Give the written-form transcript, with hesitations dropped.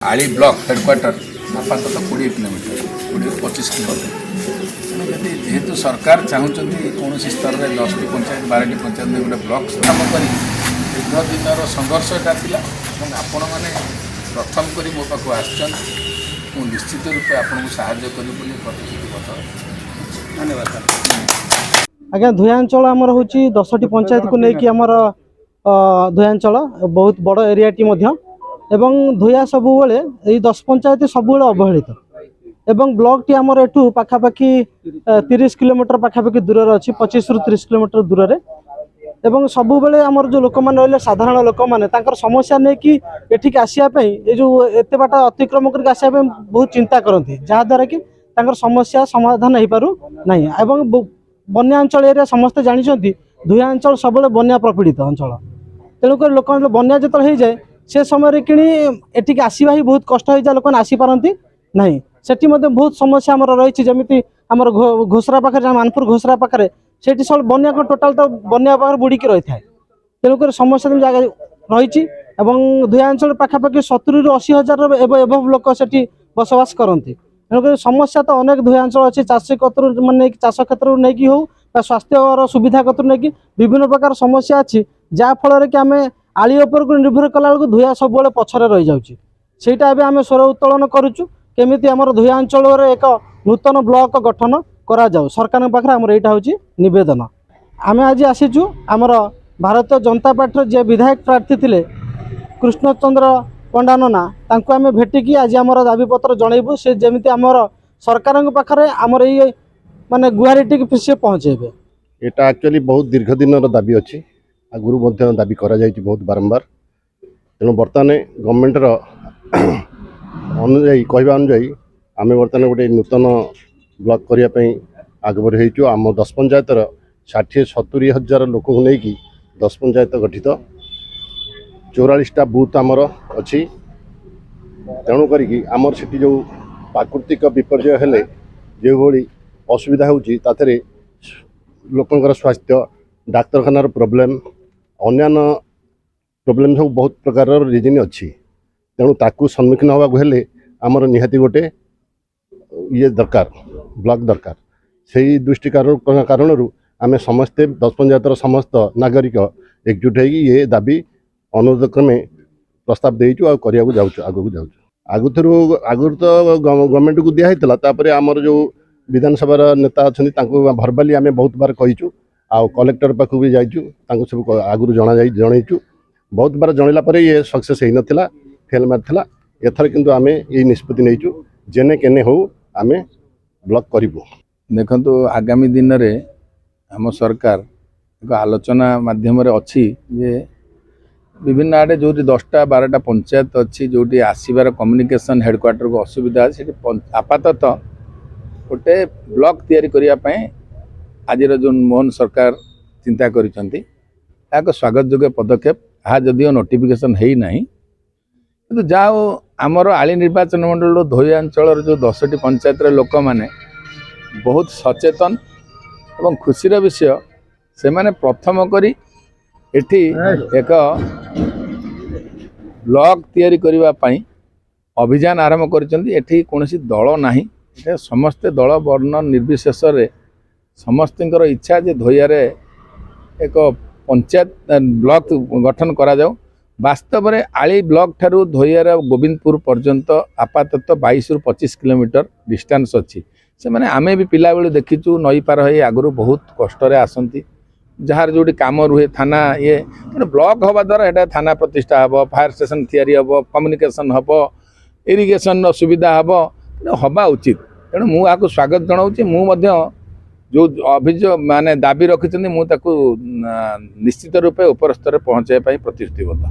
आली block headquarter आपातत 20 kilometre 20-25 kilometre जेहेतु सरकार चाहते कौन स्तर में 10टी पंचायत 12टी पंचायत गोटे ब्लॉक स्थापन कर दीर्घ दिन संघर्ष यहाँ आपण मैंने प्रथम कर मो पाक आसु निश्चित रूपे आपको साहाय्य करी प्रतिश्रुतिबद्ध। धन्यवाद आज्ञा धुयांचल आमर हूँ 10टी पंचायत को लेकिन आमर धुयांचल बहुत बड़ एरियाटी एवं धुया सबुबले यही 10 पंचायत सबुबले अवहेलित एवं ब्लॉक टी आमर एठू पाखापाखि 30 किलोमीटर पाखापाखि दूर अच्छी 25 ରୁ 30 किलोमीटर दूर रे एवं सबुबले आमर जो लोक मैंने रही साधारण लोक मैंने समस्या नहीं कि एठिक आसापी ये जो एत बाट अतिक्रम करके आसापी बहुत चिंता करती जहाद्वारा कि समस्या समाधान हो पारू ना एवं बन्या अंचल एरिया समस्ते जानते धुया अंचल सब बन्या प्रपीड़ित अंचल तेणुक लोक बन्या जो हो जाए से समय कि एटिक आसवा ही बहुत कष्ट हो जाए लोक आसीपारती ना सेठी बहुत समस्या आमर रही जमी आमर घोसरा पाखे मानपुर घोसरा पाखे से सब बन्या को टोटाल तो बन्या पाखे बुड़ीकी रही है तेणुक समस्या जगह रही धुया अंचल पाखापाखि 70 ରୁ 80 हजार एवं लोक से बसवास करती तेणुक समस्या तो अनेक धुया अंचल अच्छी चाषी कतरू मैंने चाष क्षेत्र नहीं कि हो स्वास्थ्य सुविधा कतरू नहीं विभिन्न प्रकार समस्या अच्छी जहाँफल कि आम आली उपर को निर्भर कला बेलू धुया सब पछरे रही जाऊँगी सेटा आम स्वर उत्तोलन करुचु केमिति आमर धुया अंचल एक नूतन ब्लॉक गठन करा जाऊ सरकार पाखे आमर यहाँ हूँ नवेदन आम आज आसीचु आमर भारतीय जनता पार्टी जे विधायक प्रार्थी थे कृष्णचंद्र पंडा नना तांको आम भेटिकी आज आमर दाबीपत्र जनइबू से जमी आमर सरकार पाखे आमर ये माने गुहारिटी से पहुँचेबे। यहाँ एक्चुअली बहुत दीर्घ दिन दाबी अच्छी आगुरी दाबी करा बहुत बारंबार तेणु बर्तमान गवर्नमेंटर अनुजाई कहवा अनुजाई आम बर्तमान गोटे नूतन ब्लॉक करने आगभर हो आम 10 पंचायतर 60-70 हजार लोक को लेकिन 10 पंचायत गठित 44टा बूथ आमर अच्छी तेणु करी आमर से जो प्राकृतिक विपर्य हेले जो भाई असुविधा होती लोकंर स्वास्थ्य डाक्तरखानार प्रोब्लेम अन्यान्य प्रोब्लेम सब बहुत प्रकार रिजन अच्छी तेणु ताकू सम्मुखीन होगा हेले आमर निहाती गोटे ये दरकार ब्लॉक दरकार से दृष्टि कारण आम समस्ते 10 पंचायतर समस्त नागरिक एकजुट हो ये दाबी अनुरोध क्रमे प्रस्ताव देचु आगू जाऊँ आगु तो गवर्नमेंट को दिखाई तापर आमर जो विधानसभा नेता अच्छा भर्बाली आम बहुत बार कहीचु आ कलेक्टर पाख भी जाइचु सब आगु जनईचु बहुत बार जनला ये सक्सेस हो नाला फेल मार्ला एथर किंतु आम ये निष्पत्ति नहींचु जेने केने हो आम ब्लॉक करूँ। देखु आगामी दिन में आम सरकार एक आलोचना माध्यम अच्छी जे विभिन्न आड़े जो 10टा 12टा पंचायत अच्छी जो आसबार कम्युनिकेशन हेडक्वार्टर को असुविधा से आपातत गोटे ब्लॉक तैयारी करने आज जो मोहन सरकार चिंता करिसेंती एक स्वागत योग्य पदक्षेप यहाँ जदिव नोटिफिकेशन है ना कि जाओ आमर आली निर्वाचन मंडल धोई अंचल जो 10टी पंचायत लोक मैंने बहुत सचेतन एवं खुशीर विषय से माने प्रथम करी एठी एक ब्लॉक तैयारी करने अभियान आरंभ करी कौन दल नाही समस्ते दल वर्ण निर्विशेष समस्त इच्छा जे धोइयारे एक पंचायत ब्लॉक गठन करा जाऊ वास्तव में आली ब्लॉक ठारू धोइयार गोविंदपुर पर्यंत आपातत 22 ରୁ 25 किलोमीटर डिस्टेंस अच्छी से माने आमे भी पिला बेलू देखीचु नई पार हो आगु बहुत कष्ट आसती जार जो काम रुहे थाना ये ब्लॉक हवा द्वारा एटा थाना प्रतिष्ठा हम फायर स्टेशन तैयारी हम कम्युनिकेशन हम इरिगेशन सुविधा हम हवा उचित तेणु मुझे स्वागत जनाऊँ जो अभियोग माने दाबी रखिंट मुझे निश्चित रूपे उपरस्तर पहुँचाई प्रतिश्रुतिबद्ध।